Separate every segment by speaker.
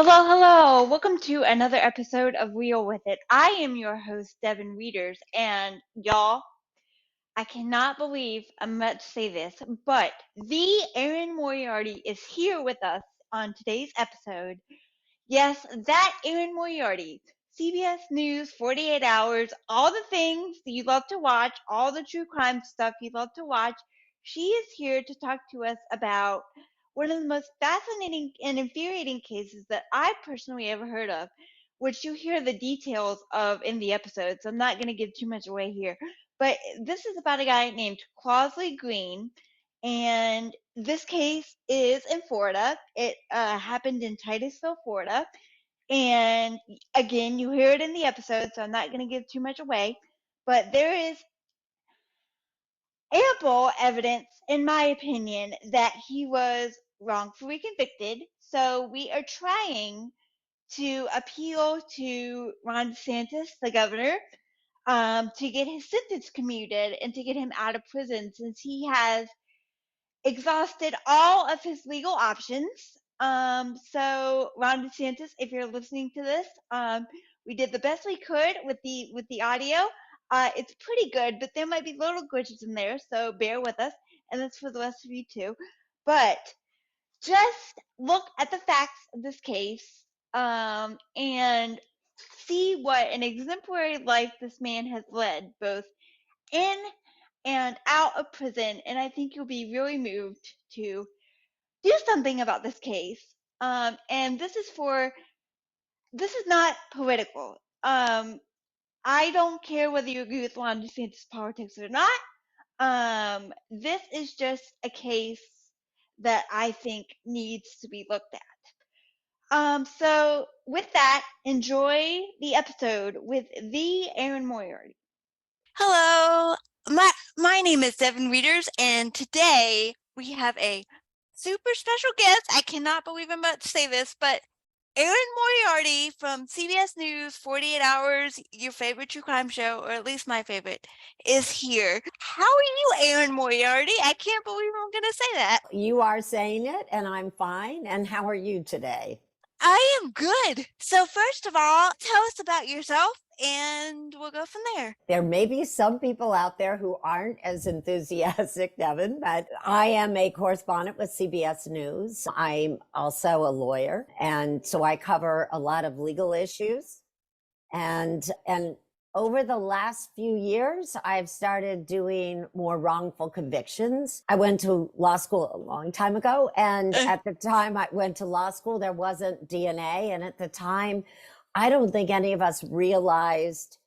Speaker 1: Hello, hello. Welcome to another episode of Real With It. I am your host, Devin Readers, and y'all, I cannot believe I'm about to say this, but the Erin Moriarty is here with us on today's episode. Yes, that Erin Moriarty, CBS News, 48 Hours, all the things that you love to watch, all the true crime stuff you love to watch. She is here to talk to us about one of the most fascinating and infuriating cases that I personally ever heard of, which you hear the details of in the episode, so I'm not going to give too much away here. But this is about a guy named Crosley Green, and this case is in Florida. It happened in Titusville, Florida. And again, you hear it in the episode, so I'm not going to give too much away. But there is ample evidence, in my opinion, that he was wrongfully convicted. So we are trying to appeal to Ron DeSantis, the governor, to get his sentence commuted and to get him out of prison since he has exhausted all of his legal options. So Ron DeSantis, if you're listening to this, we did the best we could with the audio. It's pretty good, but there might be little glitches in there, so bear with us, and that's for the rest of you too. But just look at the facts of this case, and see what an exemplary life this man has led, both in and out of prison, and I think you'll be really moved to do something about this case. And this is not political. I don't care whether you agree with Ron DeSantis politics or not. This is just a case that I think needs to be looked at. So with that, enjoy the episode with the Erin Moriarty.
Speaker 2: Hello, my name is Devin Readers, and today we have a super special guest. I cannot believe I'm about to say this, but Erin Moriarty from CBS News, 48 Hours, your favorite true crime show, or at least my favorite, is here. How are you, Erin Moriarty? I can't believe I'm going to say that.
Speaker 3: You are saying it, and I'm fine. And how are you today?
Speaker 2: I am good. So first of all, tell us about yourself, and we'll go from there.
Speaker 3: There may be some people out there who aren't as enthusiastic, Devin, but I am a correspondent with CBS News. I'm also a lawyer, and so I cover a lot of legal issues. And over the last few years, I've started doing more wrongful convictions. I went to law school a long time ago. And at the time I went to law school, there wasn't DNA. And at the time, I don't think any of us realized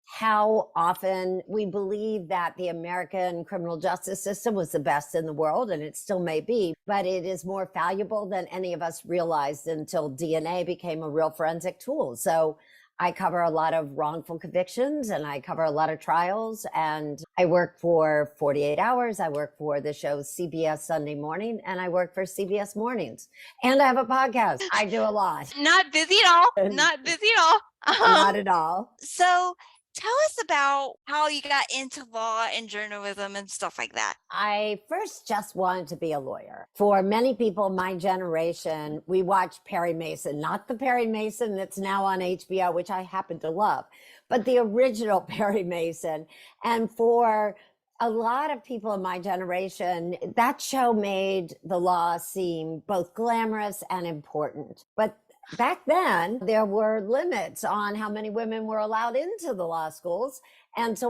Speaker 3: how often we believe that the American criminal justice system was the best in the world, and it still may be, but it is more valuable than any of us realized until DNA became a real forensic tool. So I cover a lot of wrongful convictions, and I cover a lot of trials, and I work for 48 Hours. I work for the show CBS Sunday Morning, and I work for CBS Mornings. And I have a podcast. I do a lot.
Speaker 2: Not busy at all. Not busy at all.
Speaker 3: Not at all.
Speaker 2: So tell us about how you got into law and journalism and stuff like that.
Speaker 3: I first just wanted to be a lawyer. For many people my generation, we watched Perry Mason, not the Perry Mason that's now on HBO, which I happen to love, but the original Perry Mason. And for a lot of people in my generation, that show made the law seem both glamorous and important. But back then, there were limits on how many women were allowed into the law schools. And so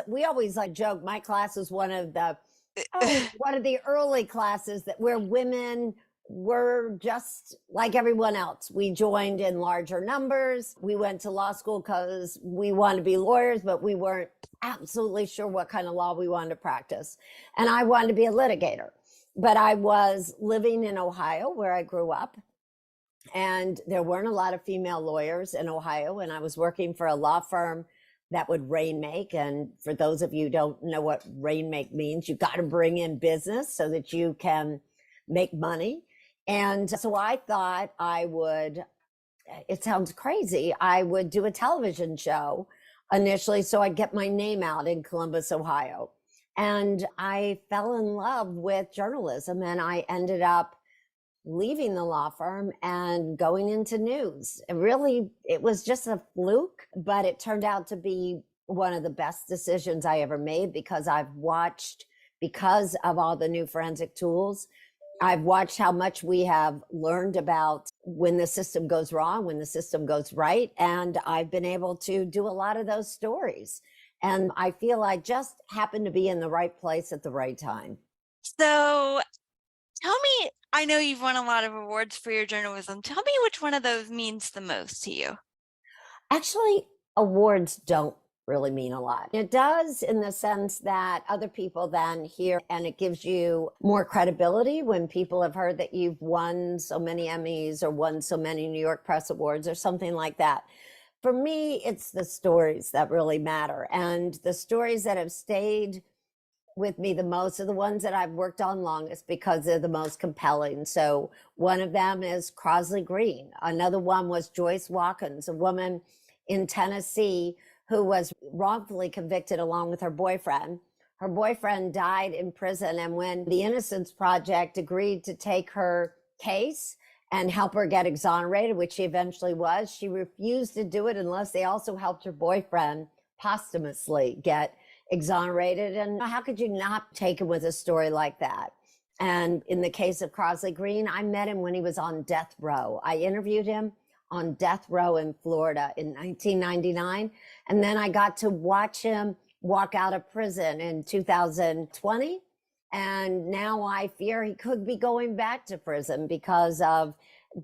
Speaker 3: we always joke, my class was one of the early classes where women were just like everyone else. We joined in larger numbers. We went to law school because we wanted to be lawyers, but we weren't absolutely sure what kind of law we wanted to practice. And I wanted to be a litigator. But I was living in Ohio, where I grew up. And there weren't a lot of female lawyers in Ohio. And I was working for a law firm that would rainmake. And for those of you who don't know what rainmake means, you got to bring in business so that you can make money. And so I thought it sounds crazy, I would do a television show initially so I'd get my name out in Columbus, Ohio. And I fell in love with journalism, and I ended up leaving the law firm and going into news. It was just a fluke, but it turned out to be one of the best decisions I ever made because because of all the new forensic tools, I've watched how much we have learned about when the system goes wrong, when the system goes right. And I've been able to do a lot of those stories. And I feel I just happened to be in the right place at the right time.
Speaker 2: So tell me, I know you've won a lot of awards for your journalism. Tell me which one of those means the most to you.
Speaker 3: Actually, awards don't really mean a lot. It does in the sense that other people then hear, and it gives you more credibility when people have heard that you've won so many Emmys or won so many New York Press Awards or something like that. For me, it's the stories that really matter. And the stories that have stayed with me the most are the ones that I've worked on longest because they're the most compelling. So one of them is Crosley Green. Another one was Joyce Watkins, a woman in Tennessee who was wrongfully convicted along with her boyfriend. Her boyfriend died in prison, and when the Innocence Project agreed to take her case and help her get exonerated, which she eventually was, she refused to do it unless they also helped her boyfriend posthumously get exonerated. And how could you not take him with a story like that? And in the case of Crosley Green, I met him when he was on death row. I interviewed him on death row in Florida in 1999. And then I got to watch him walk out of prison in 2020. And now I fear he could be going back to prison because of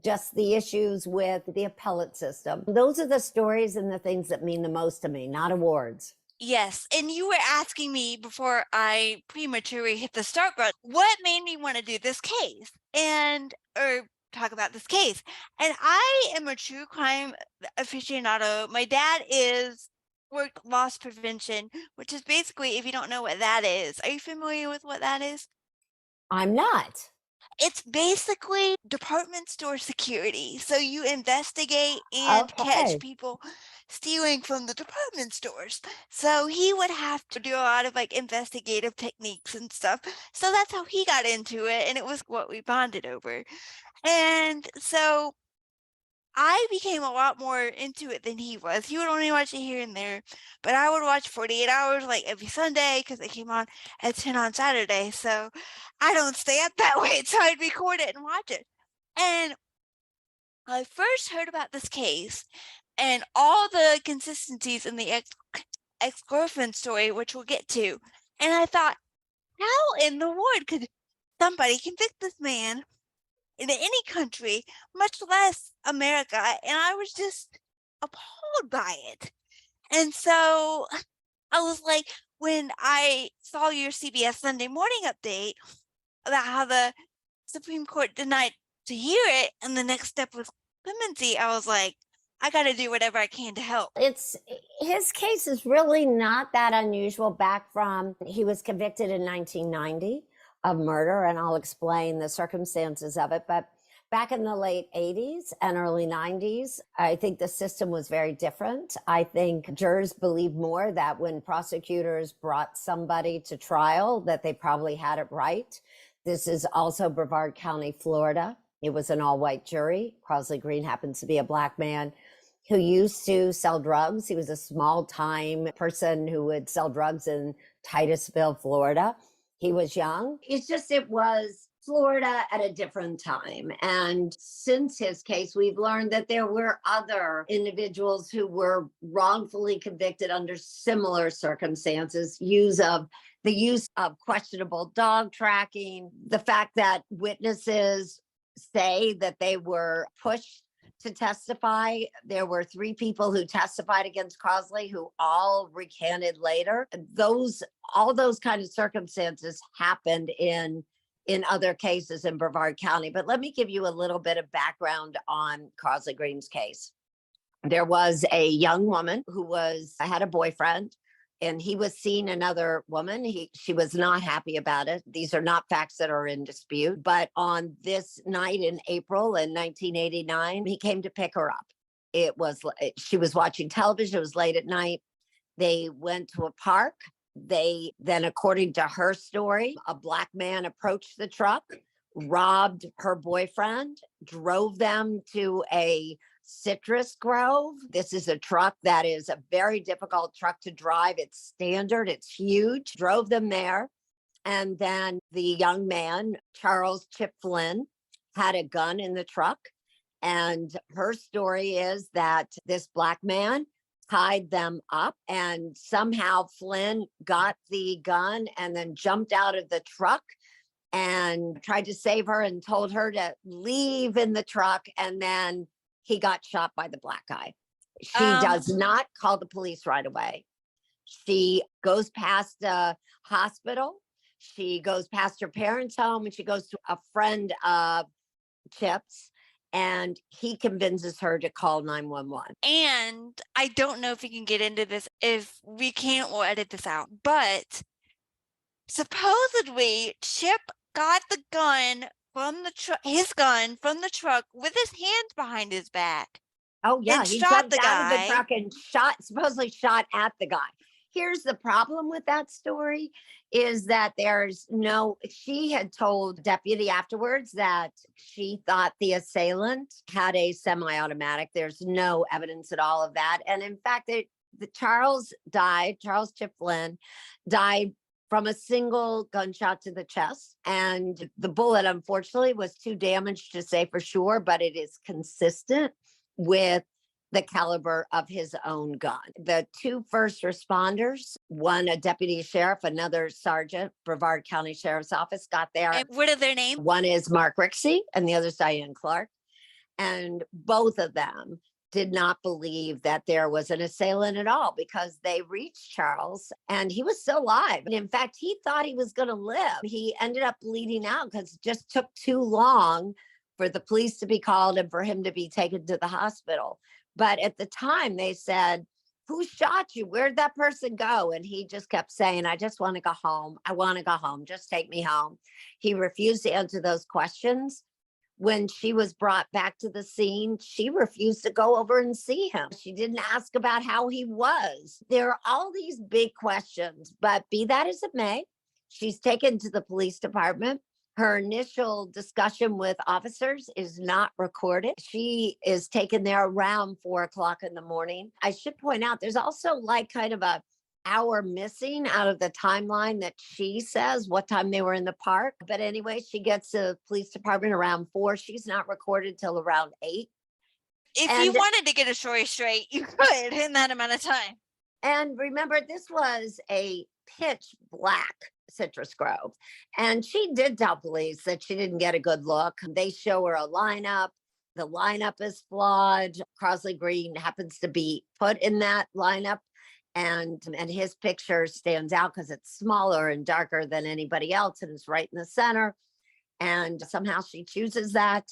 Speaker 3: just the issues with the appellate system. Those are the stories and the things that mean the most to me, not awards.
Speaker 2: Yes, and you were asking me before I prematurely hit the start button, what made me want to do this case or talk about this case. And I am a true crime aficionado. My dad is work loss prevention, which is basically, if you don't know what that is, are you familiar with what that is?
Speaker 3: I'm not.
Speaker 2: It's basically department store security. So you investigate and catch people stealing from the department stores. So he would have to do a lot of like investigative techniques and stuff. So that's how he got into it. And it was what we bonded over. And so I became a lot more into it than he was. He would only watch it here and there, but I would watch 48 Hours like every Sunday because it came on at 10 on Saturday. So I don't stay up that late, so I'd record it and watch it. And I first heard about this case and all the consistencies in the ex-girlfriend story, which we'll get to. And I thought, how in the world could somebody convict this man in any country, much less America? And I was just appalled by it. And so I was like, when I saw your CBS Sunday morning update about how the Supreme Court denied to hear it and the next step was clemency, I was like, I got to do whatever I can to help.
Speaker 3: His case is really not that unusual. He was convicted in 1990 of murder, and I'll explain the circumstances of it. But back in the late 80s and early 90s, I think the system was very different. I think jurors believed more that when prosecutors brought somebody to trial, that they probably had it right. This is also Brevard County, Florida. It was an all-white jury. Crosley Green happens to be a Black man who used to sell drugs. He was a small-time person who would sell drugs in Titusville, Florida. He was young. It was Florida at a different time. And since his case, we've learned that there were other individuals who were wrongfully convicted under similar circumstances, the use of questionable dog tracking, the fact that witnesses say that they were pushed to testify. There were 3 people who testified against Crosley who all recanted later. All those kind of circumstances happened in other cases in Brevard County. But let me give you a little bit of background on Crosley Green's case. There was a young woman who had a boyfriend, and he was seeing another woman. She was not happy about it. These are not facts that are in dispute. But on this night in April in 1989, he came to pick her up. She was watching television. It was late at night. They went to a park. Then, according to her story, a Black man approached the truck, robbed her boyfriend, drove them to a citrus grove. This is a truck that is a very difficult truck to drive. It's standard, it's huge. Drove them there. And then the young man, Charles Chip Flynn, had a gun in the truck. And her story is that this Black man tied them up, and somehow Flynn got the gun and then jumped out of the truck and tried to save her and told her to leave in the truck. And then he got shot by the Black guy. She does not call the police right away. She goes past a hospital. She goes past her parents' home, and she goes to a friend of Chip's, and he convinces her to call 911.
Speaker 2: And I don't know if we can get into this. If we can't, we'll edit this out. But supposedly, Chip got the gun from the truck, his gun from the truck, with his hands behind his back.
Speaker 3: Oh yeah,
Speaker 2: And
Speaker 3: he
Speaker 2: shot
Speaker 3: jumped
Speaker 2: the
Speaker 3: out of the
Speaker 2: guy.
Speaker 3: truck and supposedly shot at the guy. Here's the problem with that story is that she had told deputy afterwards that she thought the assailant had a semi-automatic. There's no evidence at all of that. And in fact, Charles Chip Flynn died from a single gunshot to the chest. And the bullet, unfortunately, was too damaged to say for sure, but it is consistent with the caliber of his own gun. The two first responders, one a deputy sheriff, another sergeant, Brevard County Sheriff's Office, got there.
Speaker 2: And what are their names?
Speaker 3: One is Mark Rixey and the other is Diane Clark. And both of them did not believe that there was an assailant at all, because they reached Charles and he was still alive. And in fact, he thought he was going to live. He ended up bleeding out because it just took too long for the police to be called and for him to be taken to the hospital. But at the time they said, "Who shot you? Where'd that person go?" And he just kept saying, "I just want to go home. I want to go home. Just take me home." He refused to answer those questions. When she was brought back to the scene, she refused to go over and see him. She didn't ask about how he was. There are all these big questions, but be that as it may, she's taken to the police department. Her initial discussion with officers is not recorded. She is taken there around 4:00 in the morning. I should point out, there's also like kind of a hour missing out of the timeline that she says what time they were in the park. But anyway, she gets to the police department around 4. She's not recorded till around 8.
Speaker 2: If you wanted to get a story straight, you could in that amount of time.
Speaker 3: And remember, this was a pitch black citrus grove. And she did tell police that she didn't get a good look. They show her a lineup. The lineup is flawed. Crosley Green happens to be put in that lineup. And his picture stands out because it's smaller and darker than anybody else, and it's right in the center. And somehow she chooses that.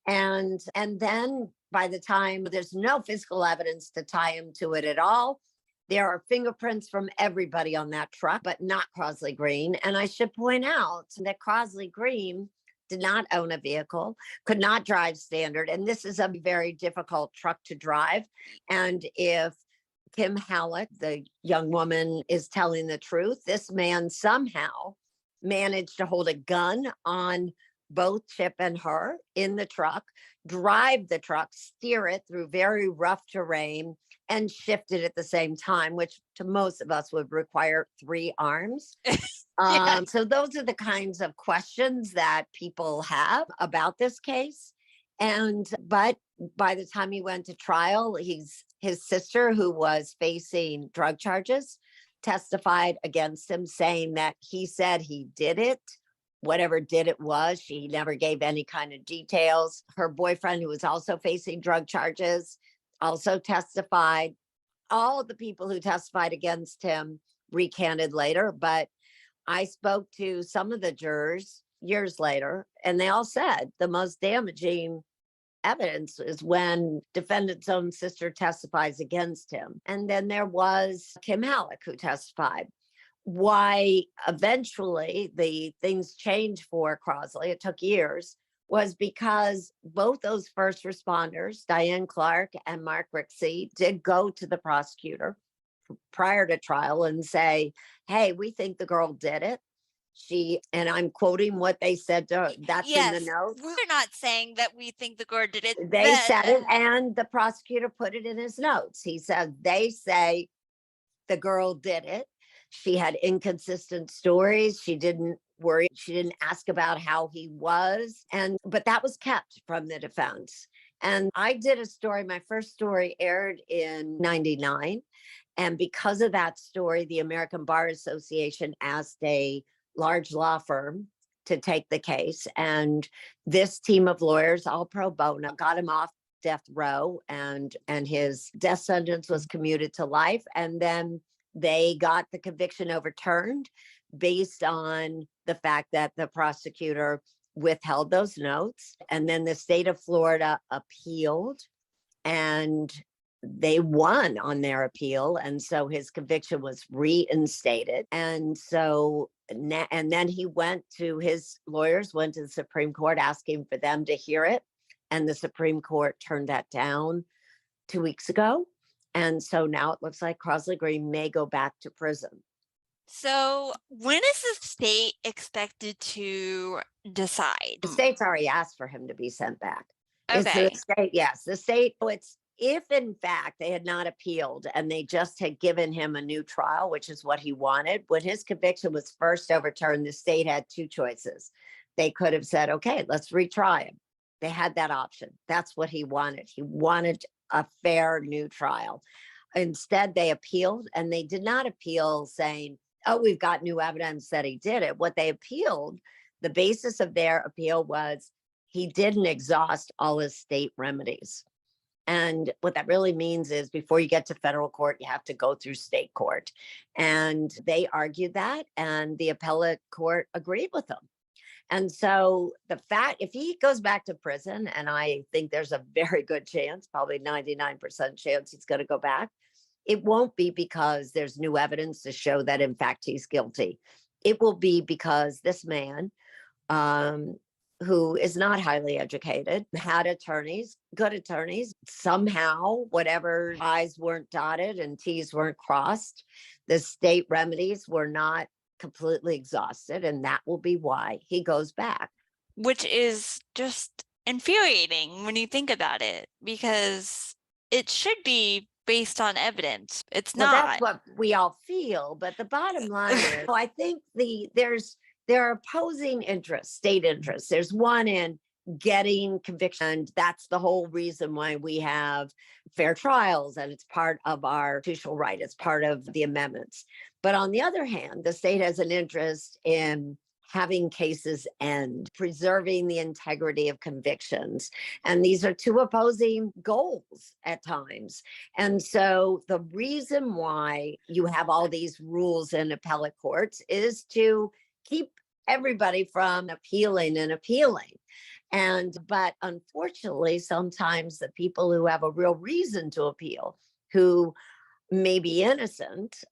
Speaker 3: And then by the time, there's no physical evidence to tie him to it at all. There are fingerprints from everybody on that truck, but not Crosley Green. And I should point out that Crosley Green did not own a vehicle, could not drive standard. And this is a very difficult truck to drive. And if Kim Halleck, the young woman, is telling the truth, this man somehow managed to hold a gun on both Chip and her in the truck, drive the truck, steer it through very rough terrain, and shift it at the same time, which to most of us would require 3 arms.
Speaker 2: Yeah.
Speaker 3: So those are the kinds of questions that people have about this case. But by the time he went to trial, his sister, who was facing drug charges, testified against him, saying that he said he did it. Whatever did it was, she never gave any kind of details. Her boyfriend, who was also facing drug charges, also testified. All the people who testified against him recanted later, but I spoke to some of the jurors years later, and they all said the most damaging evidence is when defendant's own sister testifies against him. And then there was Kim Halleck, who testified. Why eventually the things changed for Crosley, it took years, was because both those first responders, Diane Clark and Mark Rixey, did go to the prosecutor prior to trial and say, "Hey, we think the girl did it. and I'm quoting what they said to her, that's in the
Speaker 2: Yes,
Speaker 3: notes.
Speaker 2: we're not saying that we think the girl did it.
Speaker 3: They said it, and the prosecutor put it in his notes. He said, they say the girl did it. She had inconsistent stories. She didn't worry. She didn't ask about how he was. But that was kept from the defense. And I did a story. My first story aired in 99. And because of that story, the American Bar Association asked a large law firm to take the case. And this team of lawyers, all pro bono, got him off death row, and his death sentence was commuted to life. And then they got the conviction overturned based on the fact that the prosecutor withheld those notes. And then the state of Florida appealed, and they won on their appeal. And so his conviction was reinstated. And then his lawyers went to the Supreme Court asking for them to hear it. And the Supreme Court turned that down 2 weeks ago. And so now it looks like Crosley Green may go back to prison.
Speaker 2: So when is the state expected to decide?
Speaker 3: The state's already asked for him to be sent back.
Speaker 2: Okay.
Speaker 3: It's the state, yes. The state, it's if in fact they had not appealed and they just had given him a new trial, which is what he wanted. When his conviction was first overturned, the state had two choices. They could have said, okay, let's retry him. They had that option. That's what he wanted. He wanted a fair new trial. Instead, they appealed, and they did not appeal saying, oh, we've got new evidence that he did it. What they appealed, the basis of their appeal was he didn't exhaust all his state remedies. And what that really means is before you get to federal court, you have to go through state court. And they argued that, and the appellate court agreed with them. And so if he goes back to prison, and I think there's a very good chance, probably 99% chance he's going to go back, it won't be because there's new evidence to show that, in fact, he's guilty. It will be because this man, who is not highly educated, had attorneys, good attorneys. Somehow, whatever I's weren't dotted and T's weren't crossed, the state remedies were not completely exhausted, and that will be why he goes back.
Speaker 2: Which is just infuriating when you think about it, because it should be based on evidence. It's not.
Speaker 3: That's what we all feel, but the bottom line is, I think there are opposing interests, state interests. There's one in getting conviction. That's the whole reason why we have fair trials, and it's part of our constitutional right. It's part of the amendments. But on the other hand, the state has an interest in having cases end, preserving the integrity of convictions. And these are two opposing goals at times. And so the reason why you have all these rules in appellate courts is to keep everybody from appealing. But unfortunately, sometimes the people who have a real reason to appeal, who may be innocent,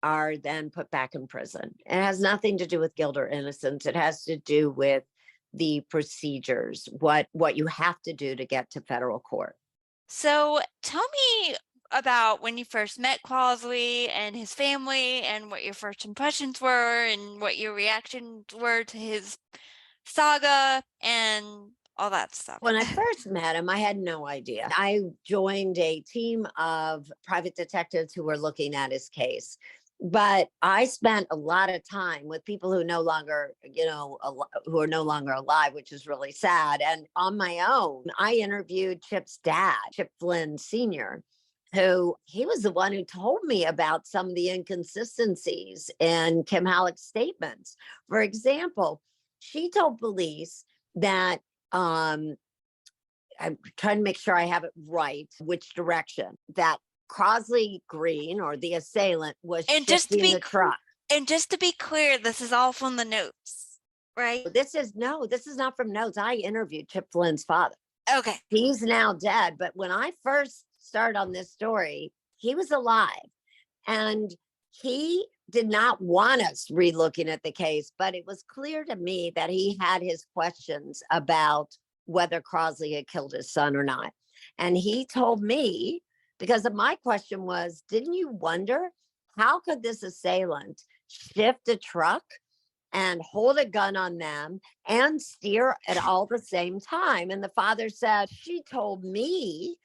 Speaker 3: are then put back in prison. It has nothing to do with guilt or innocence. It has to do with the procedures, what you have to do to get to federal court.
Speaker 2: So tell me about when you first met Crosley and his family, and what your first impressions were, and what your reactions were to his saga and all that stuff.
Speaker 3: When I first met him, I had no idea. I joined a team of private detectives who were looking at his case. But I spent a lot of time with people who no longer, who are no longer alive, which is really sad. And on my own, I interviewed Chip's dad, Chip Flynn Sr., he was the one who told me about some of the inconsistencies in Kim Halleck's statements. For example, she told police that, I'm trying to make sure I have it right, which direction, that Crosley Green, or the assailant, was shifting the truck.
Speaker 2: And just to be clear, this is all from the notes, right?
Speaker 3: This is not from notes. I interviewed Chip Flynn's father.
Speaker 2: Okay.
Speaker 3: He's now dead. But when I first started on this story, he was alive. And he did not want us relooking at the case, but it was clear to me that he had his questions about whether Crosley had killed his son or not. And he told me, because my question was, didn't you wonder how could this assailant shift a truck and hold a gun on them and steer at all the same time. And the father said, she told me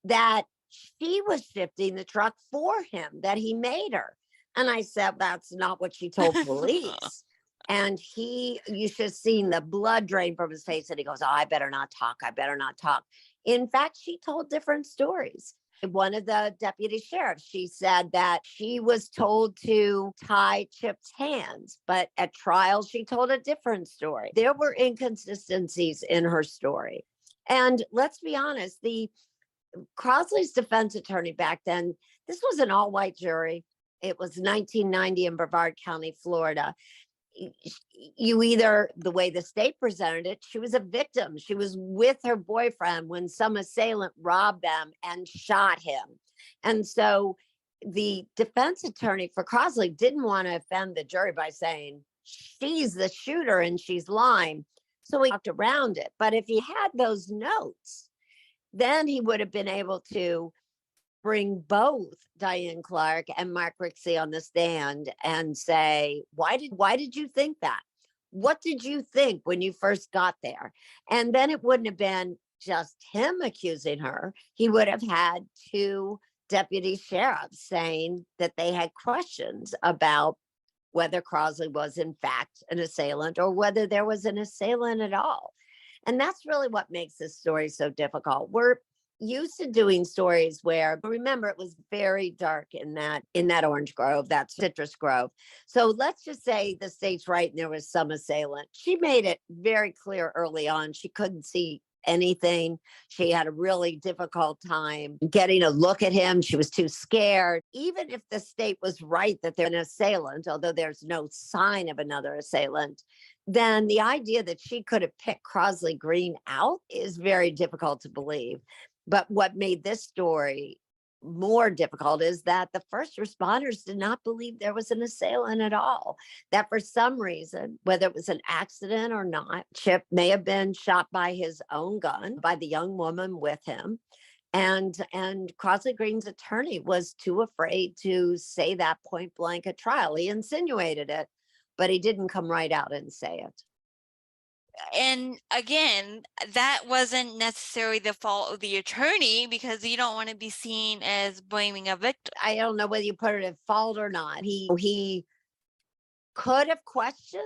Speaker 3: that she was shifting the truck for him, that he made her. And I said, that's not what she told police. And you should have seen the blood drain from his face. And he goes, oh, I better not talk. I better not talk. In fact, she told different stories. One of the deputy sheriffs, she said that she was told to tie Chip's hands, but at trial, she told a different story. There were inconsistencies in her story. And let's be honest, the Crosley's defense attorney back then, this was an all-white jury. It was 1990 in Brevard County, Florida. You either, the way the state presented it, she was a victim. She was with her boyfriend when some assailant robbed them and shot him. And so the defense attorney for Crosley didn't want to offend the jury by saying she's the shooter and she's lying. So he walked around it. But if he had those notes, then he would have been able to bring both Diane Clark and Mark Rixey on the stand and say, why did you think that? What did you think when you first got there? And then it wouldn't have been just him accusing her. He would have had two deputy sheriffs saying that they had questions about whether Crosley was in fact an assailant or whether there was an assailant at all. And that's really what makes this story so difficult. We're used to doing stories where, remember, it was very dark in that orange grove, that citrus grove. So let's just say the state's right and there was some assailant. She made it very clear early on she couldn't see anything. She had a really difficult time getting a look at him. She was too scared. Even if the state was right that there's an assailant, although there's no sign of another assailant, then the idea that she could have picked Crosley Green out is very difficult to believe. But what made this story more difficult is that the first responders did not believe there was an assailant at all. That for some reason, whether it was an accident or not, Chip may have been shot by his own gun, by the young woman with him. And Crosley Green's attorney was too afraid to say that point blank at trial. He insinuated it, but he didn't come right out and say it.
Speaker 2: And again, that wasn't necessarily the fault of the attorney because you don't want to be seen as blaming a victim.
Speaker 3: I don't know whether you put it at fault or not. He could have questioned.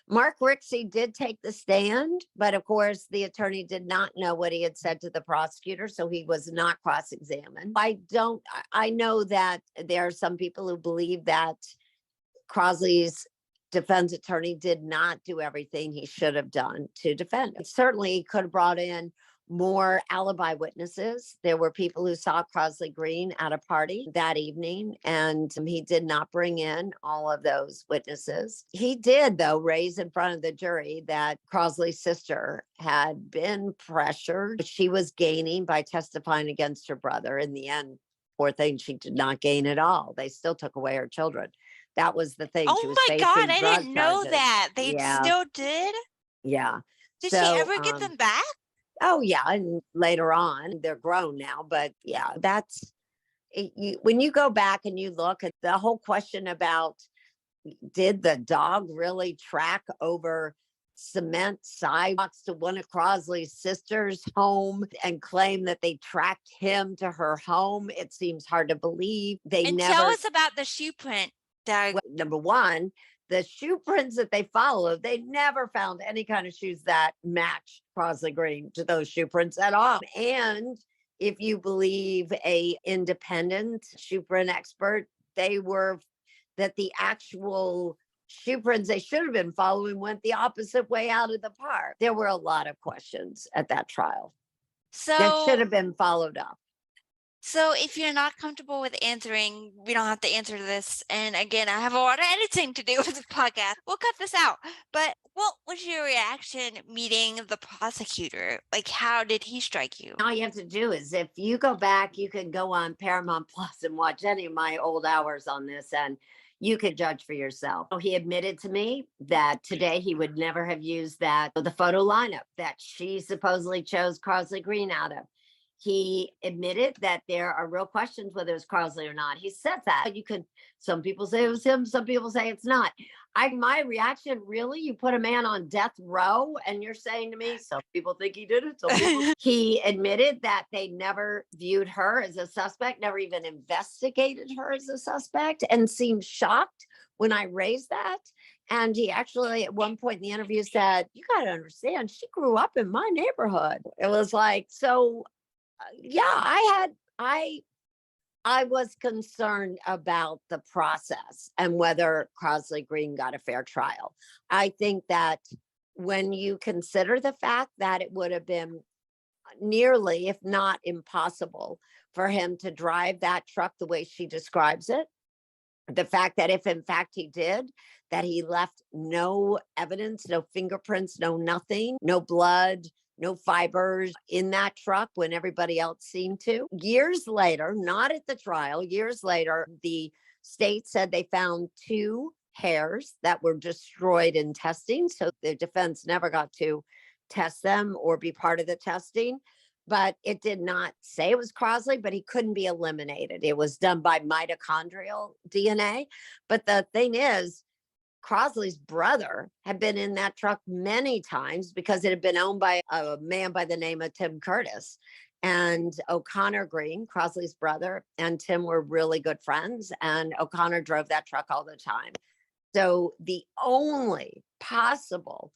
Speaker 3: Mark Rixey did take the stand, but of course the attorney did not know what he had said to the prosecutor, so he was not cross-examined. I know that there are some people who believe that Crosley's defense attorney did not do everything he should have done to defend him. Certainly, he could have brought in more alibi witnesses. There were people who saw Crosley Green at a party that evening, and he did not bring in all of those witnesses. He did, though, raise in front of the jury that Crosley's sister had been pressured. She was gaining by testifying against her brother. In the end, poor thing, she did not gain at all. They still took away her children. That was the thing. She
Speaker 2: Oh
Speaker 3: was
Speaker 2: my
Speaker 3: facing
Speaker 2: God, I
Speaker 3: drug
Speaker 2: didn't know
Speaker 3: charges.
Speaker 2: that. They
Speaker 3: Yeah.
Speaker 2: still did?
Speaker 3: Yeah.
Speaker 2: Did she ever get them back?
Speaker 3: Oh, yeah. And later on, they're grown now. But yeah, when you go back and you look at the whole question about, did the dog really track over cement sidewalks to one of Crosley's sisters' home and claim that they tracked him to her home? It seems hard to believe.
Speaker 2: Tell us about the shoe print.
Speaker 3: Number one, the shoe prints that they followed, they never found any kind of shoes that matched Crosley Green to those shoe prints at all. And if you believe a independent shoe print expert, that the actual shoe prints they should have been following went the opposite way out of the park. There were a lot of questions at that trial that should have been followed up.
Speaker 2: So if you're not comfortable with answering, we don't have to answer this. And again, I have a lot of editing to do with the podcast. We'll cut this out. But what was your reaction meeting the prosecutor? Like, how did he strike you?
Speaker 3: All you have to do is, if you go back, you can go on Paramount Plus and watch any of my old hours on this, and you could judge for yourself. He admitted to me that today he would never have used the photo lineup that she supposedly chose Crosley Green out of. He admitted that there are real questions whether it's Crosley or not. He said that. Some people say it was him, some people say it's not. My reaction, really? You put a man on death row and you're saying to me, some people think he did it. Some people. He admitted that they never viewed her as a suspect, never even investigated her as a suspect, and seemed shocked when I raised that. And he actually, at one point in the interview, said, "You got to understand, she grew up in my neighborhood." It was like, so yeah, I was concerned about the process and whether Crosley Green got a fair trial. I think that when you consider the fact that it would have been nearly, if not impossible, for him to drive that truck the way she describes it, the fact that if in fact he did, that he left no evidence, no fingerprints, no nothing, no blood, no fibers in that truck when everybody else seemed to. Years later, not at the trial, years later, the state said they found 2 hairs that were destroyed in testing. So the defense never got to test them or be part of the testing. But it did not say it was Crosley, but he couldn't be eliminated. It was done by mitochondrial DNA. But the thing is, Crosley's brother had been in that truck many times because it had been owned by a man by the name of Tim Curtis. And O'Connor Green, Crosley's brother, and Tim were really good friends. And O'Connor drove that truck all the time. So the only possible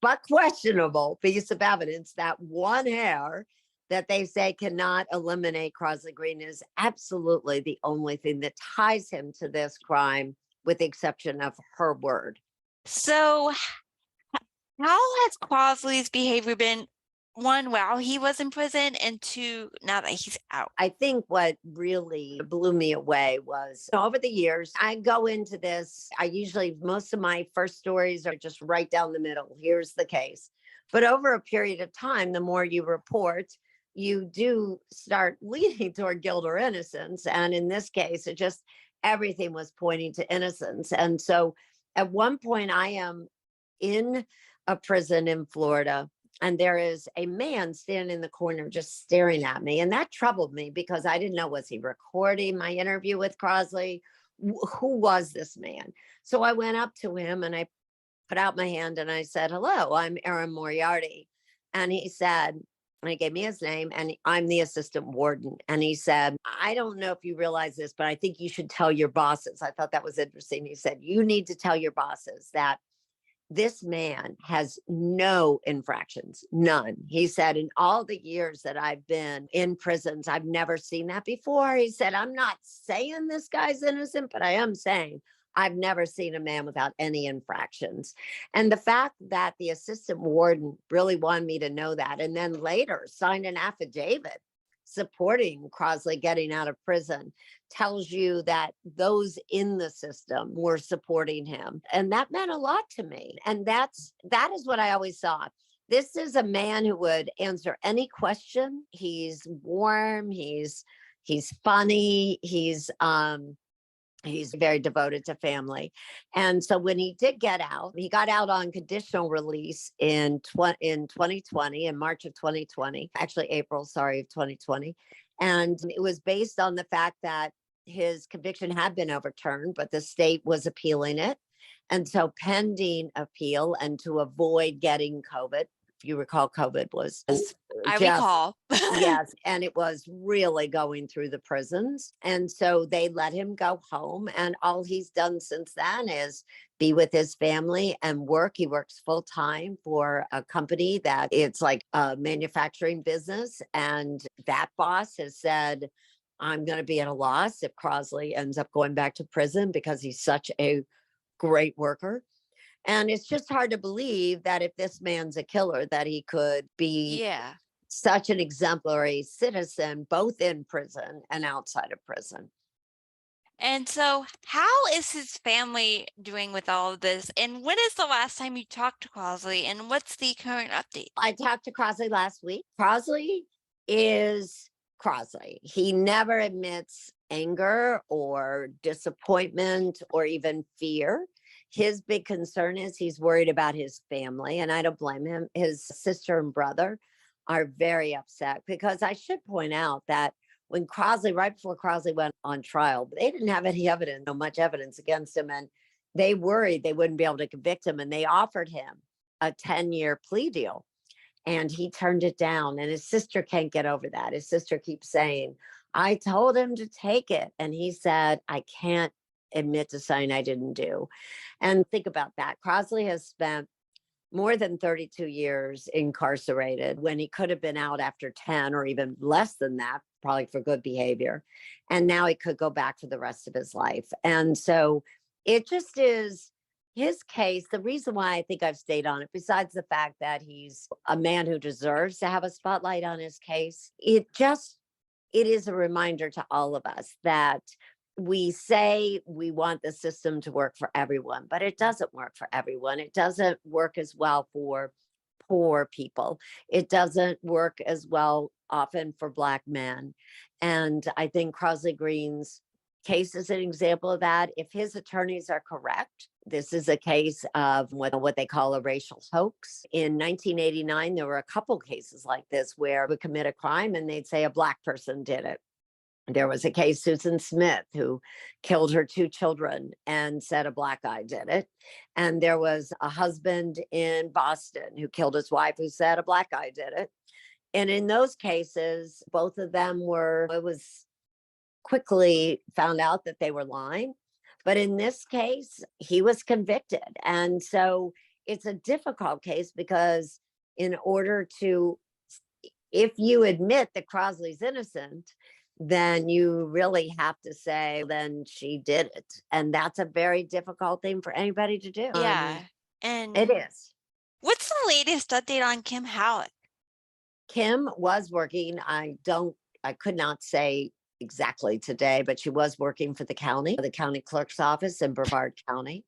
Speaker 3: but questionable piece of evidence, that one hair that they say cannot eliminate Crosley Green, is absolutely the only thing that ties him to this crime, with the exception of her word.
Speaker 2: So how has Crosley's behavior been, one, while he was in prison, and 2, now that he's out?
Speaker 3: I think what really blew me away was, over the years, I go into this, most of my first stories are just right down the middle. Here's the case. But over a period of time, the more you report, you do start leaning toward guilt or innocence. And in this case, everything was pointing to innocence. And so at one point, I am in a prison in Florida, and there is a man standing in the corner just staring at me. And that troubled me because I didn't know, was he recording my interview with Crosley? Who was this man? So I went up to him and I put out my hand and I said, "Hello, I'm Erin Moriarty." And he said, and he gave me his name, and I'm the assistant warden. And he said, "I don't know if you realize this, but I think you should tell your bosses." I thought that was interesting. He said, "You need to tell your bosses that this man has no infractions, none." He said, "In all the years that I've been in prisons, I've never seen that before." He said, "I'm not saying this guy's innocent, but I am saying I've never seen a man without any infractions." And the fact that the assistant warden really wanted me to know that, and then later signed an affidavit supporting Crosley getting out of prison, tells you that those in the system were supporting him. And that meant a lot to me. And that is what I always saw. This is a man who would answer any question. He's warm, he's funny, he's very devoted to family. And so when he did get out, he got out on conditional release in 2020, in March of 2020, actually April, sorry, of 2020. And it was based on the fact that his conviction had been overturned, but the state was appealing it. And so pending appeal, and to avoid getting COVID, if you recall, COVID was
Speaker 2: I recall.
Speaker 3: yes, and it was really going through the prisons. And so they let him go home. And all he's done since then is be with his family and work. He works full time for a company that it's like a manufacturing business. And that boss has said, "I'm going to be at a loss if Crosley ends up going back to prison because he's such a great worker." And it's just hard to believe that if this man's a killer, that he could be such an exemplary citizen, both in prison and outside of prison.
Speaker 2: And so how is his family doing with all of this? And when is the last time you talked to Crosley, and what's the current update?
Speaker 3: I talked to Crosley last week. Crosley is Crosley. He never admits anger or disappointment or even fear. His big concern is he's worried about his family, and I don't blame him, his sister and brother. are very upset, because I should point out that when Crosley, right before Crosley went on trial, they didn't have any evidence, no much evidence against him. And they worried they wouldn't be able to convict him. And they offered him a 10-year plea deal. And he turned it down. And his sister can't get over that. His sister keeps saying, I told him to take it. And he said, I can't admit to something I didn't do. And think about that. Crosley has spent more than 32 years incarcerated when he could have been out after 10 or even less than that, probably for good behavior. And now he could go back for the rest of his life. And so it just is his case. The reason why I think I've stayed on it, besides the fact that he's a man who deserves to have a spotlight on his case, it is a reminder to all of us that we say we want the system to work for everyone, but it doesn't work for everyone. It doesn't work as well for poor people. It doesn't work as well often for Black men. And I think Crosley Green's case is an example of that. If his attorneys are correct, this is a case of what they call a racial hoax. In 1989, there were a couple cases like this where we commit a crime and they'd say a Black person did it. There was a case, Susan Smith, who killed her 2 children and said a Black guy did it. And there was a husband in Boston who killed his wife who said a Black guy did it. And in those cases, both of them it was quickly found out that they were lying. But in this case, he was convicted. And so it's a difficult case because if you admit that Crosley's innocent, then you really have to say, then she did it. And that's a very difficult thing for anybody to do.
Speaker 2: Yeah. And
Speaker 3: it is.
Speaker 2: What's the latest update on Kim Howard?
Speaker 3: Kim was working. I could not say exactly today, but she was working for the county clerk's office in Brevard County.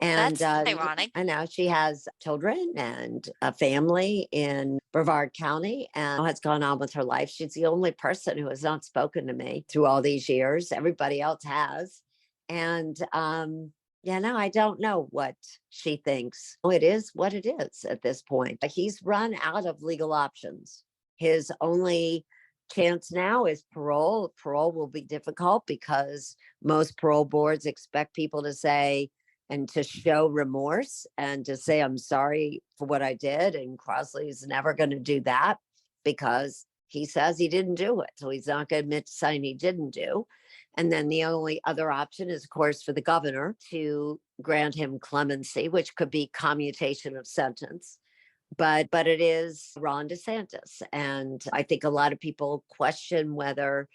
Speaker 3: And
Speaker 2: that's ironic.
Speaker 3: I know she has children and a family in Brevard County and has gone on with her life. She's the only person who has not spoken to me through all these years. Everybody else has. And I don't know what she thinks. It is what it is at this point. He's run out of legal options. His only chance now is parole. Parole will be difficult because most parole boards expect people to say and to show remorse and to say, I'm sorry for what I did. And Crosley's never going to do that because he says he didn't do it. So he's not going to admit to saying he didn't do. And then the only other option is, of course, for the governor to grant him clemency, which could be commutation of sentence. But it is Ron DeSantis. And I think a lot of people question whether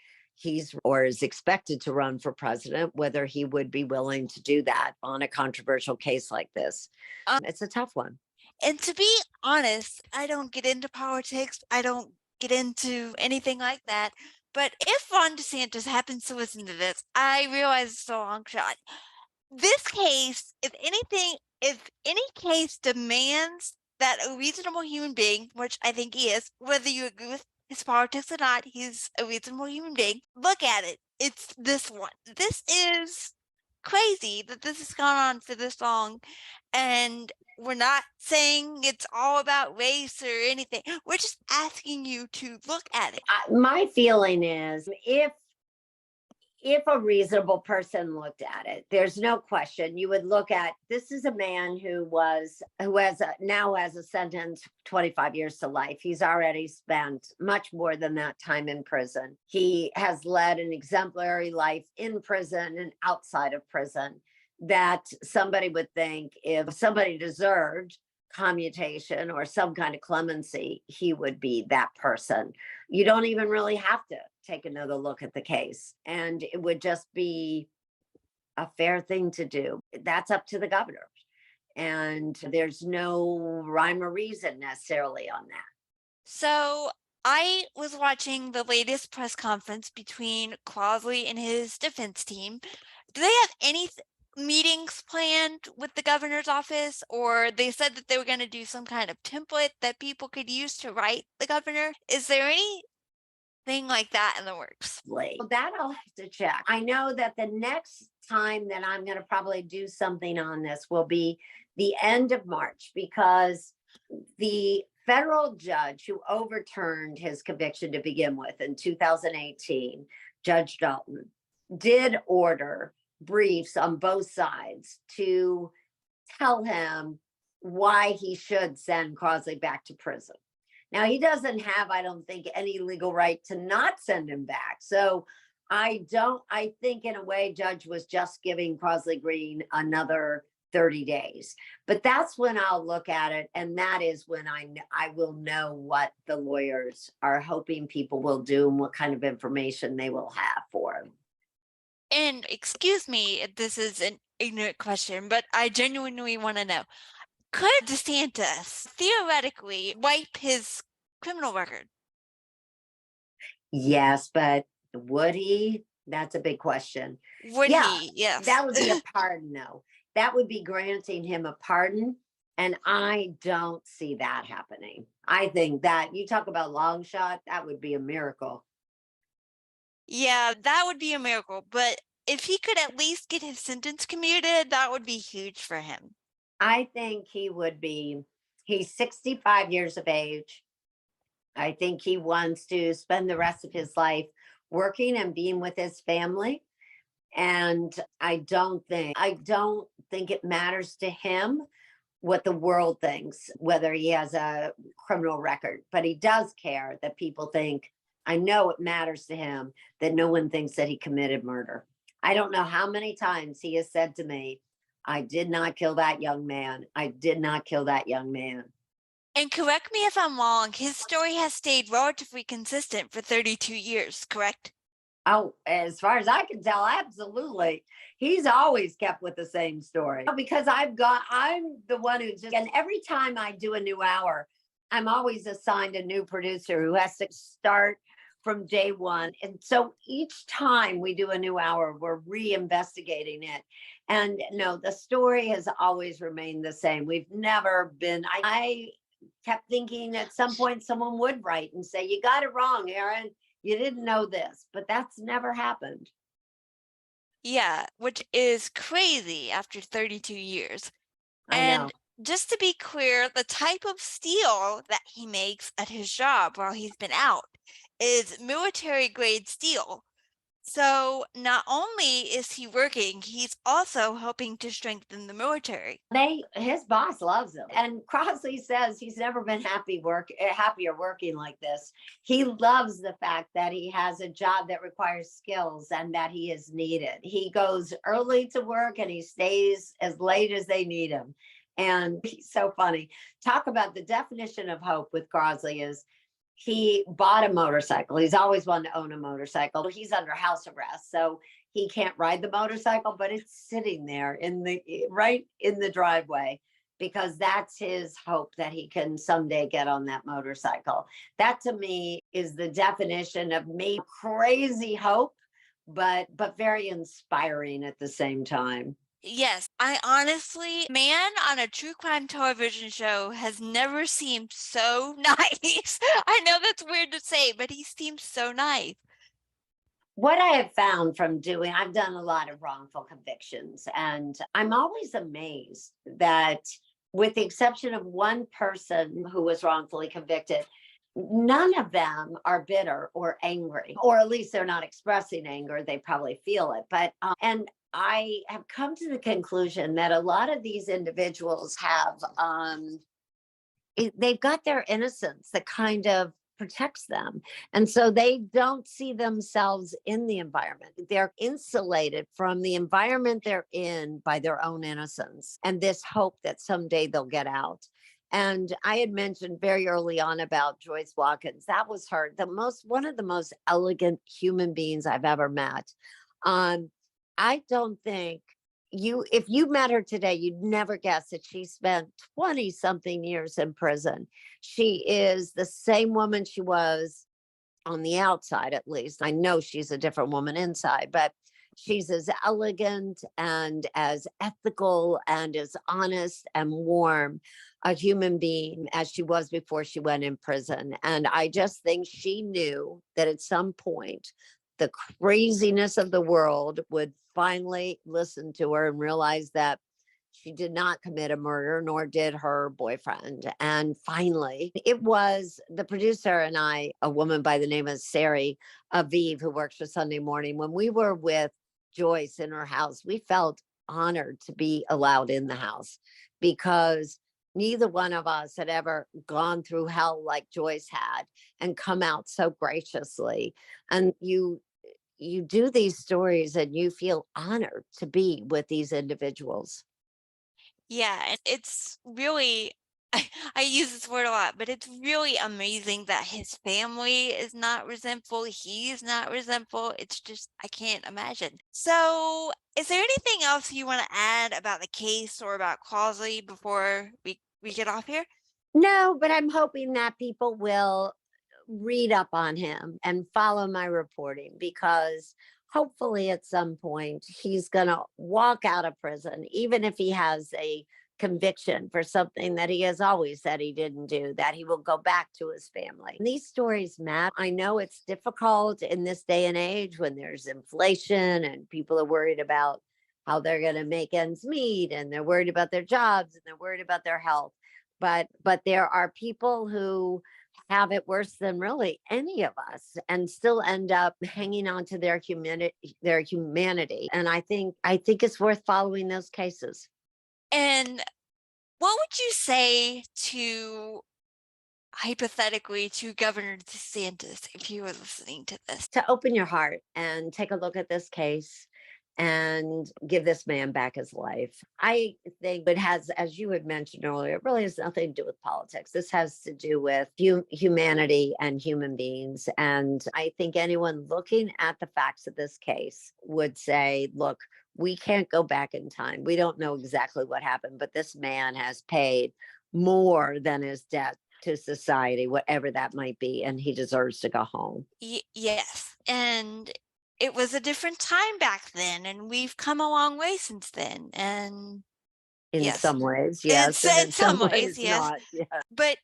Speaker 3: is expected to run for president, whether he would be willing to do that on a controversial case like this. It's a tough one.
Speaker 2: And to be honest, I don't get into politics. I don't get into anything like that. But if Ron DeSantis happens to listen to this, I realize it's a long shot. This case, if any case demands that a reasonable human being, which I think he is, whether you agree with his politics or not, he's a reasonable human being. Look at it. It's this one. This is crazy that this has gone on for this long. And we're not saying it's all about race or anything. We're just asking you to look at it.
Speaker 3: My feeling is if a reasonable person looked at it, there's no question you would look at, this is a man who now has a sentence 25 years to life. He's already spent much more than that time in prison. He has led an exemplary life in prison and outside of prison, that somebody would think if somebody deserved commutation or some kind of clemency, he would be that person. You don't even really have to take another look at the case, and it would just be a fair thing to do. That's up to the governor, and there's no rhyme or reason necessarily on that.
Speaker 2: So I was watching the latest press conference between Crosley and his defense team. Do they have any meetings planned with the governor's office, or they said that they were going to do some kind of template that people could use to write the governor? Is there anything like that in the works?
Speaker 3: Well, that I'll have to check. I know that the next time that I'm going to probably do something on this will be the end of March, because the federal judge who overturned his conviction to begin with in 2018, Judge Dalton, did order briefs on both sides to tell him why he should send Crosley back to prison. Now, he doesn't have, I don't think, any legal right to not send him back. So I think in a way, Judge was just giving Crosley Green another 30 days. But that's when I'll look at it. And that is when I will know what the lawyers are hoping people will do and what kind of information they will have for him.
Speaker 2: And excuse me if this is an ignorant question, but I genuinely want to know, could DeSantis theoretically wipe his criminal record?
Speaker 3: Yes, but would he? That's a big question.
Speaker 2: Would he? Yes.
Speaker 3: That would be a pardon, though. That would be granting him a pardon. And I don't see that happening. I think that you talk about long shot, that would be a miracle.
Speaker 2: Yeah, that would be a miracle. But if he could at least get his sentence commuted, that would be huge for him.
Speaker 3: I think he would be, he's 65 years of age. I think he wants to spend the rest of his life working and being with his family. And I don't think it matters to him what the world thinks, whether he has a criminal record, but he does care that people think, I know it matters to him that no one thinks that he committed murder. I don't know how many times he has said to me, I did not kill that young man. I did not kill that young man.
Speaker 2: And correct me if I'm wrong, his story has stayed relatively consistent for 32 years, correct?
Speaker 3: Oh, as far as I can tell, absolutely. He's always kept with the same story because I'm the one who just, and every time I do a new hour, I'm always assigned a new producer who has to start from day one. And so each time we do a new hour, we're re-investigating it. And no, the story has always remained the same. We've never been, I kept thinking at some point someone would write and say, you got it wrong, Erin. You didn't know this, but that's never happened.
Speaker 2: Yeah, which is crazy after 32 years.
Speaker 3: I know.
Speaker 2: Just to be clear, the type of steel that he makes at his job while he's been out is military grade steel. So not only is he working, he's also helping to strengthen the military.
Speaker 3: His boss loves him. And Crosley says he's never been happier working like this. He loves the fact that he has a job that requires skills and that he is needed. He goes early to work and he stays as late as they need him. And he's so funny. Talk about the definition of hope with Crosley is he bought a motorcycle. He's always wanted to own a motorcycle. He's under house arrest, so he can't ride the motorcycle, but it's sitting there right in the driveway because that's his hope that he can someday get on that motorcycle. That to me is the definition of maybe crazy hope, but very inspiring at the same time.
Speaker 2: Yes, I honestly, man on a true crime television show has never seemed so nice. I know that's weird to say, but he seems so nice.
Speaker 3: What I have found from I've done a lot of wrongful convictions, and I'm always amazed that, with the exception of one person who was wrongfully convicted, none of them are bitter or angry, or at least they're not expressing anger. They probably feel it. But, and I have come to the conclusion that a lot of these individuals have, they've got their innocence that kind of protects them. And so they don't see themselves in the environment. They're insulated from the environment they're in by their own innocence and this hope that someday they'll get out. And I had mentioned very early on about Joyce Watkins. That was her, one of the most elegant human beings I've ever met. I don't think if you met her today, you'd never guess that she spent 20 something years in prison. She is the same woman she was on the outside, at least. I know she's a different woman inside, but she's as elegant and as ethical and as honest and warm a human being as she was before she went in prison. And I just think she knew that at some point, the craziness of the world would finally listen to her and realize that She did not commit a murder, nor did her boyfriend. And finally, it was the producer and I, a woman by the name of Sari Aviv, who works for Sunday Morning. When we were with Joyce in her house, we felt honored to be allowed in the house because neither one of us had ever gone through hell like Joyce had and come out so graciously. And you do these stories and you feel honored to be with these individuals.
Speaker 2: Yeah, and it's really, I use this word a lot, but it's really amazing that his family is not resentful. He's not resentful. It's just, I can't imagine. So, is there anything else you want to add about the case or about Crosley before we get off here?
Speaker 3: No, but I'm hoping that people will read up on him and follow my reporting because hopefully at some point he's going to walk out of prison, even if he has a conviction for something that he has always said he didn't do, that he will go back to his family. These stories matter. I know it's difficult in this day and age when there's inflation and people are worried about how they're going to make ends meet and they're worried about their jobs and they're worried about their health. But there are people who have it worse than really any of us and still end up hanging on to their humanity. And I think it's worth following those cases.
Speaker 2: And what would you say to, hypothetically, to Governor DeSantis if you were listening to this?
Speaker 3: To open your heart and take a look at this case and give this man back his life. I think it has, as you had mentioned earlier, it really has nothing to do with politics. This has to do with humanity and human beings. And I think anyone looking at the facts of this case would say, look, we can't go back in time. We don't know exactly what happened, but this man has paid more than his debt to society, whatever that might be, and he deserves to go home.
Speaker 2: Yes, and it was a different time back then, and we've come a long way since then. And
Speaker 3: In
Speaker 2: yes,
Speaker 3: some ways, yes, and
Speaker 2: in
Speaker 3: in some
Speaker 2: some ways,
Speaker 3: ways
Speaker 2: yes.
Speaker 3: not. Yeah.
Speaker 2: But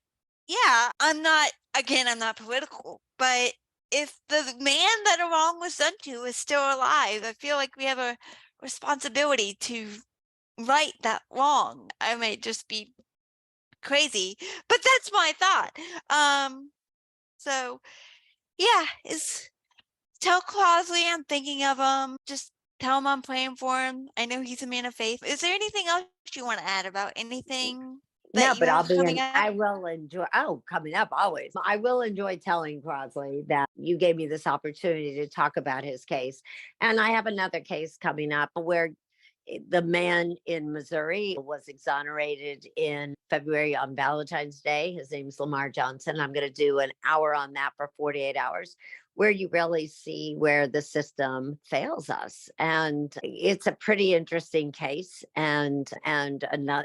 Speaker 2: yeah, I'm not political, but if the man that a wrong was done to is still alive, I feel like we have a responsibility to right that wrong. I might just be crazy, but that's my thought. So yeah, tell Crosley I'm thinking of him. Just tell him I'm praying for him. I know he's a man of faith. Is there anything else you want to add about anything that
Speaker 3: No,
Speaker 2: you
Speaker 3: but
Speaker 2: have coming up?
Speaker 3: I will enjoy, coming up always. I will enjoy telling Crosley that you gave me this opportunity to talk about his case. And I have another case coming up where the man in Missouri was exonerated in February on Valentine's Day. His name's Lamar Johnson. I'm going to do an hour on that for 48 hours where you really see where the system fails us. And it's a pretty interesting case and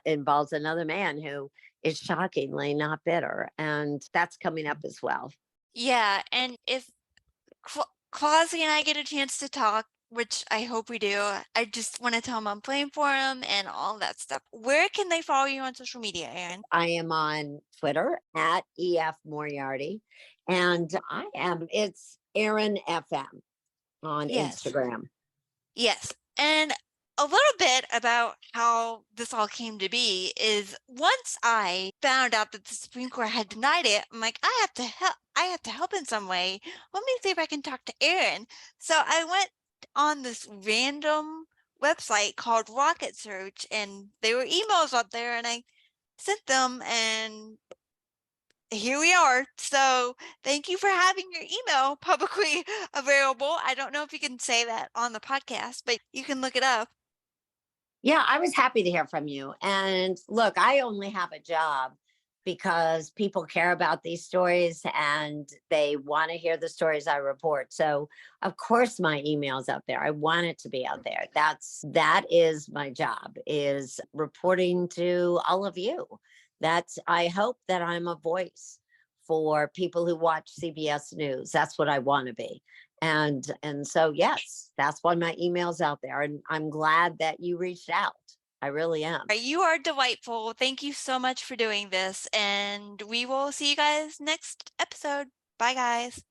Speaker 3: involves another man who is shockingly not bitter. And that's coming up as well.
Speaker 2: Yeah, and if Crosley and I get a chance to talk, which I hope we do, I just want to tell him I'm praying for him and all that stuff. Where can they follow you on social media, Erin?
Speaker 3: I am on Twitter at EF Moriarty. And it's Erin FM on
Speaker 2: Yes.
Speaker 3: Instagram.
Speaker 2: Yes. And a little bit about how this all came to be is once I found out that the Supreme Court had denied it, I'm like, I have to help in some way. Let me see if I can talk to Erin. So I went on this random website called Rocket Search, and there were emails up there, and I sent them, and here we are. So thank you for having your email publicly available. I don't know if you can say that on the podcast, but you can look it up.
Speaker 3: Yeah, I was happy to hear from you. And look, I only have a job because people care about these stories and they want to hear the stories I report. So, of course, my email's out there. I want it to be out there. That is my job, is reporting to all of you. I hope that I'm a voice for people who watch CBS News. That's what I want to be. And so yes, that's why my email's out there. And I'm glad that you reached out. I really am.
Speaker 2: You are delightful. Thank you so much for doing this. And we will see you guys next episode. Bye, guys.